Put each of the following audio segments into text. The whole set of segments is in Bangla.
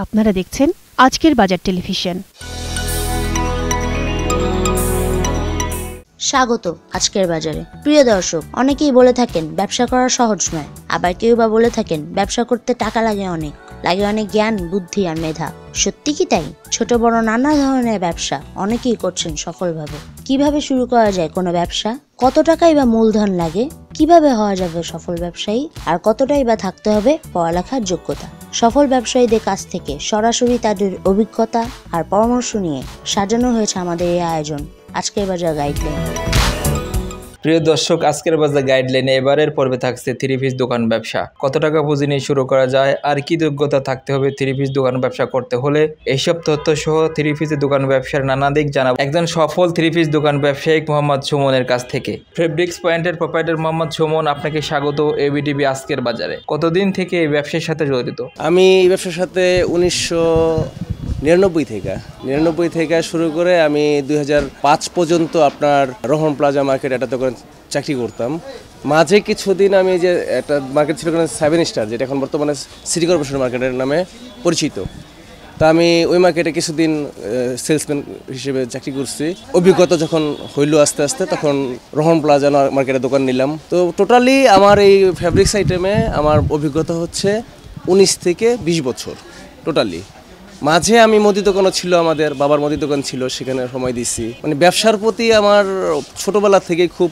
আপনারা দেখছেন আজকের বাজার টেলিভিশন। স্বাগত আজকের বাজারে। প্রিয় দর্শক, অনেকেই বলে থাকেন ব্যবসা করা সহজ নয়, আবার কেউ বা বলে থাকেন ব্যবসা করতে টাকা লাগে অনেক জ্ঞান, বুদ্ধি আর মেধা। সত্যি কি তাই? ছোট বড় নানা ধরনের ব্যবসা অনেকেই করছেন সফলভাবে। কিভাবে শুরু করা যায় কোনো ব্যবসা? কত টাকাই বা মূলধন লাগে? কিভাবে হওয়া যাবে সফল ব্যবসায়ী? আর কতটাই বা থাকতে হবে পড়ালেখার যোগ্যতা? সফল ব্যবসায়ীদের কাছ থেকে সরাসরি তাদের অভিজ্ঞতা আর পরামর্শ নিয়ে সাজানো হয়েছে আমাদের এই আয়োজন আজকের বাজার গাইডলাইন। প্রিয় দর্শক, আজকের বাজার গাইডলাইনে এবারের পর্বে থাকছে থ্রি পিস দোকান ব্যবসা। কত টাকা পুঁজি নিয়ে শুরু করা যায় আর কি যোগ্যতা থাকতে হবে থ্রি পিস দোকান ব্যবসা করতে হলে, এইসব তথ্য সহ থ্রি পিসের দোকান ব্যবসার নানা দিক জানাবো একজন সফল থ্রি পিস দোকান ব্যবসায়িক মোহাম্মদ সুমনের কাছ থেকে। ফেব্রিক্স পয়েন্টের প্রোপাইটার মোহাম্মদ সুমন, আপনাকে স্বাগত এবিটিভি আজকের বাজারে। কতদিন থেকে এই ব্যবসার সাথে জড়িত? আমি এই ব্যবসার সাথে 1999 থেকে শুরু করে আমি 2005 পর্যন্ত আপনার রোহন প্লাজা মার্কেট একটা দোকান চাকরি করতাম। মাঝে কিছুদিন আমি যে একটা মার্কেট ছিল ওখানে 7 স্টার, যেটা এখন বর্তমানে সিটি কর্পোরেশন মার্কেটের নামে পরিচিত। তা আমি ওই মার্কেটে কিছুদিন সেলসম্যান হিসেবে চাকরি করছি। অভিজ্ঞতা যখন হইল আস্তে আস্তে, তখন রোহন প্লাজা মার্কেটে দোকান নিলাম। তো টোটালি আমার এই ফ্যাব্রিক্স আইটেমে আমার অভিজ্ঞতা হচ্ছে 19 থেকে 20 বছর টোটালি। মাঝে আমি মুদি দোকানও ছিল, আমাদের বাবার মুদি দোকান ছিল, সেখানে সময় দিছি। মানে ব্যবসার প্রতি আমার ছোটবেলা থেকে খুব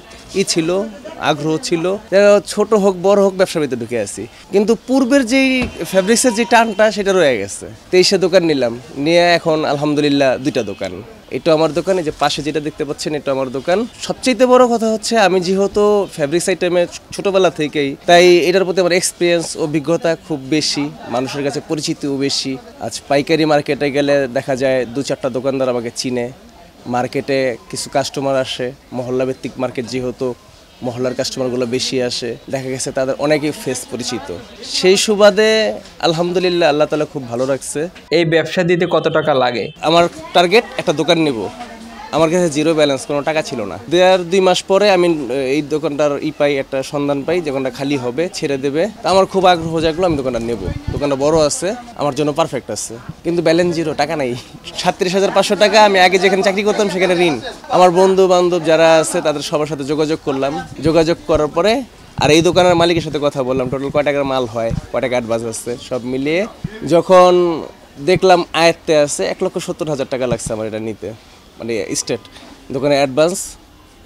ছিল, আগ্রহ ছিল। ছোট হোক বড় হোক ব্যবসার ভিতরে ঢুকে আছি, কিন্তু পূর্বের যেই ফ্যাব্রিক্সের যে টানটা সেটা রয়ে গেছে। 23 দোকান নিলাম, নিয়ে এখন আলহামদুলিল্লাহ 2টা দোকান। এটা আমার দোকান, এই যে পাশে যেটা দেখতে পাচ্ছেন এটা আমার দোকান। সবচেয়ে বড় কথা হচ্ছে আমি যেহেতু ফ্যাব্রিক্স আইটেমে ছোটবেলা থেকেই, তাই এটার প্রতি আমার এক্সপিরিয়েন্স, অভিজ্ঞতা খুব বেশি, মানুষের কাছে পরিচিতিও বেশি। আজ পাইকারি মার্কেটে গেলে দেখা যায় 2-4টা দোকানদার আমাকে চিনে। মার্কেটে কিছু কাস্টমার আসে, মহল্লা ভিত্তিক মার্কেট যেহেতু, মহল্লার কাস্টমারগুলো বেশি আসে, দেখা গেছে তাদের অনেকেই ফেস পরিচিত। সেই সুবাদে আলহামদুলিল্লাহ আল্লাহ তাআলা খুব ভালো রাখছে। এই ব্যবসা দিতে কত টাকা লাগে? আমার টার্গেট একটা দোকান নেব, আমার কাছে জিরো ব্যালেন্স, কোনো টাকা ছিল না। 2 মাস পরে আমি এই দোকানটার একটা সন্ধান পাই, দোকানটা খালি হবে, ছেড়ে দেবে। তা আমার খুব আগ্রহ জাগলো, আমি দোকানটা নেব। দোকানটা বড় আছে, আমার জন্য পারফেক্ট আছে, কিন্তু ব্যালেন্স জিরো, টাকা নাই। 37,500 টাকা আমি আগে যেখানে চাকরি করতাম সেখানে ঋণ। আমার বন্ধু বান্ধব যারা আছে তাদের সবার সাথে যোগাযোগ করলাম। যোগাযোগ করার পরে আর এই দোকানের মালিকের সাথে কথা বললাম, টোটাল কয় টাকার মাল হয়, কয় টাকা অ্যাডভান্স আছে, সব মিলিয়ে যখন দেখলাম আয়ত্তে আছে, 1,70,000 টাকা লাগছে আমার এটা নিতে। মানে স্টেট দোকানে অ্যাডভান্স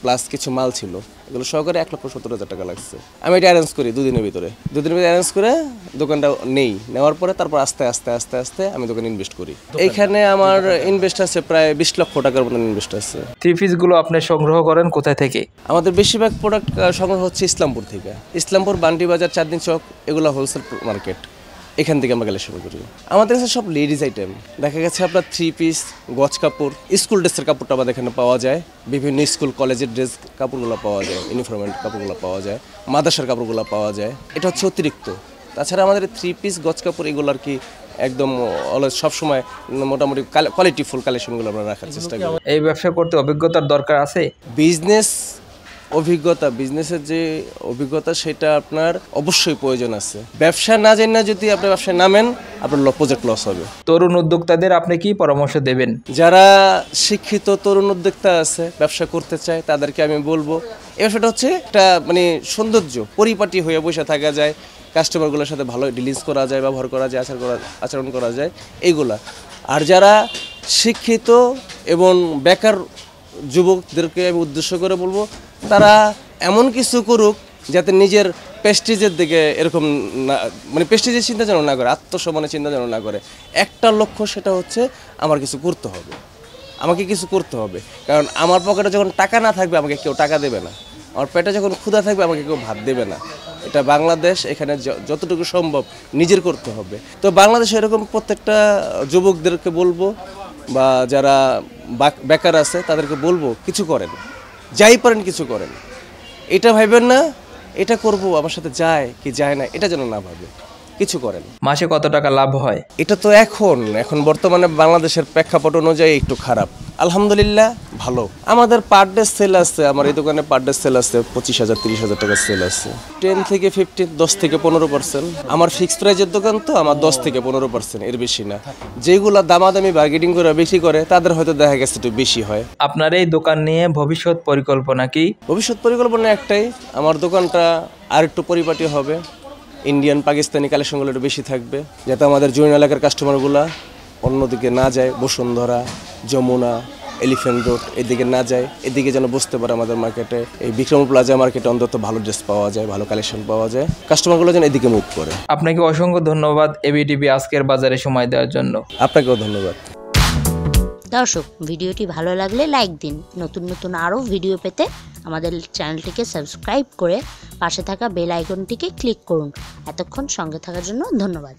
প্লাস কিছু মাল ছিল, এগুলো সহকারে 1,70,000 টাকা লাগছে। আমি এটা অ্যারেঞ্জ করি 2 দিনের ভিতরে অ্যারেঞ্জ করে দোকানটা নেওয়ার পরে তারপর আস্তে আস্তে আমি দোকানে ইনভেস্ট করি। এইখানে আমার ইনভেস্ট আছে প্রায় 20 লক্ষ টাকার মতন ইনভেস্ট আছে। থ্রি পিসগুলো আপনি সংগ্রহ করেন কোথায় থেকে? আমাদের বেশিরভাগ প্রোডাক্ট সংগ্রহ হচ্ছে ইসলামপুর থেকে। ইসলামপুর, বান্ডি বাজার, চাঁদনী চক, এগুলো হোলসেল মার্কেট, এখান থেকে আমরা কালেকশন করি। আমাদের কাছে সব লেডিস আইটেম, দেখা গেছে আপনার 3 পিস, গজ কাপড়, স্কুল ড্রেসের কাপড়টা আমাদের এখানে পাওয়া যায়, বিভিন্ন স্কুল কলেজের ড্রেস কাপড়গুলো পাওয়া যায়, ইউনিফর্মের কাপড়গুলো পাওয়া যায়, মাদ্রাসার কাপড়গুলো পাওয়া যায়। এটা হচ্ছে অতিরিক্ত। তাছাড়া আমাদের 3 পিস, গজ কাপড় এগুলো আর কি একদম সবসময় মোটামুটি কোয়ালিটিফুল কালেকশনগুলো আমরা রাখার চেষ্টা করি। এই ব্যবসা করতে অভিজ্ঞতার দরকার আছে? বিজনেসের যে অভিজ্ঞতা সেটা আপনার অবশ্যই প্রয়োজন আছে। ব্যবসা না জানেন, যদি আপনি ব্যবসায় নামেন আপনার প্রজেক্ট লস হবে। তরুণ উদ্যোক্তাদের আপনি কি পরামর্শ দেবেন? যারা শিক্ষিত তরুণ উদ্যোক্তা আছে, ব্যবসা করতে চায়, তাদেরকে আমি বলবো এই ব্যবসাটা হচ্ছে একটা মানে সৌন্দর্য, পরিপাটি হয়ে বসে থাকা যায়, কাস্টমারগুলোর সাথে ভালো ডিলিংস করা যায়, ব্যবহার করা যায়, আচরণ করা যায়, এইগুলা। আর যারা শিক্ষিত এবং বেকার যুবকদেরকে আমি উদ্দেশ্য করে বলবো, তারা এমন কিছু করুক যাতে নিজের প্রেস্টিজের দিকে এরকম না, মানে প্রেস্টিজের চিন্তা যেন না করে, আত্মসম্মানের চিন্তা যেন না করে। একটা লক্ষ্য, সেটা হচ্ছে আমার কিছু করতে হবে, আমাকে কিছু করতে হবে। কারণ আমার পকেটে যখন টাকা না থাকবে আমাকে কেউ টাকা দেবে না, আমার পেটে যখন ক্ষুধা থাকবে আমাকে কেউ ভাত দেবে না। এটা বাংলাদেশ, এখানে যতটুকু সম্ভব নিজের করতে হবে। তো বাংলাদেশে এরকম প্রত্যেকটা যুবকদেরকে বলবো, বা যারা বেকার আছে তাদেরকে বলবো কিছু করেন, যাই পারেন কিছু করেন। এটা ভাববেন না এটা করব আমার সাথে যায় কি যায় না, এটা যেন না ভাবে। কিছু করেন। মাসে কত টাকা লাভ হয়? এটা তো এখন বর্তমানে বাংলাদেশের প্রেক্ষাপট অনুযায়ী একটু খারাপ। আলহামদুলিল্লাহ ভালো। আমাদের পার ডে সেল আছে, আমার এই দোকানে পার ডে সেল আছে 25,000 30,000 টাকা সেল আছে। 10 থেকে 15, 10 থেকে 15%। আমার ফিক্সড প্রাইজের দোকান তো, আমার 10 থেকে 15%, এর বেশি না। যেগুলা দামাদামি বার্গেটিং করে বেশি করে তাদের হয়তো দেখা গেছে একটু বেশি হয়। আপনার এই দোকান নিয়ে ভবিষ্যৎ পরিকল্পনা কি? ভবিষ্যৎ পরিকল্পনা একটাই, আমার দোকানটা আর একটু পরিপাটি হবে, ইন্ডিয়ান পাকিস্তানি কালেকশনগুলো একটু বেশি থাকবে, যাতে আমাদের জৈন এলাকার কাস্টমারগুলো অন্যদিকে না যায়, বসুন্ধরা, যমুনা, এলিফ্যান্ট রোড এদিকে না যায়, এদিকে যেন বুঝতে পারে আমাদের মার্কেটে, এই বিক্রম প্লাজা মার্কেটে অন্তত ভালো ড্রেস পাওয়া যায়, ভালো কালেকশন পাওয়া যায়, কাস্টমারগুলো যেন এদিকে মুভ করে। আপনাকে অসংখ্য ধন্যবাদ এবিটিভি আজকের বাজারে সময় দেওয়ার জন্য। আপনাকেও ধন্যবাদ। দর্শক, ভিডিওটি ভালো লাগলে লাইক দিন। নতুন নতুন আরও ভিডিও পেতে আমাদের চ্যানেলটিকে সাবস্ক্রাইব করে পাশে থাকা বেল আইকনটিকে ক্লিক করুন। এতক্ষণ সঙ্গে থাকার জন্য ধন্যবাদ।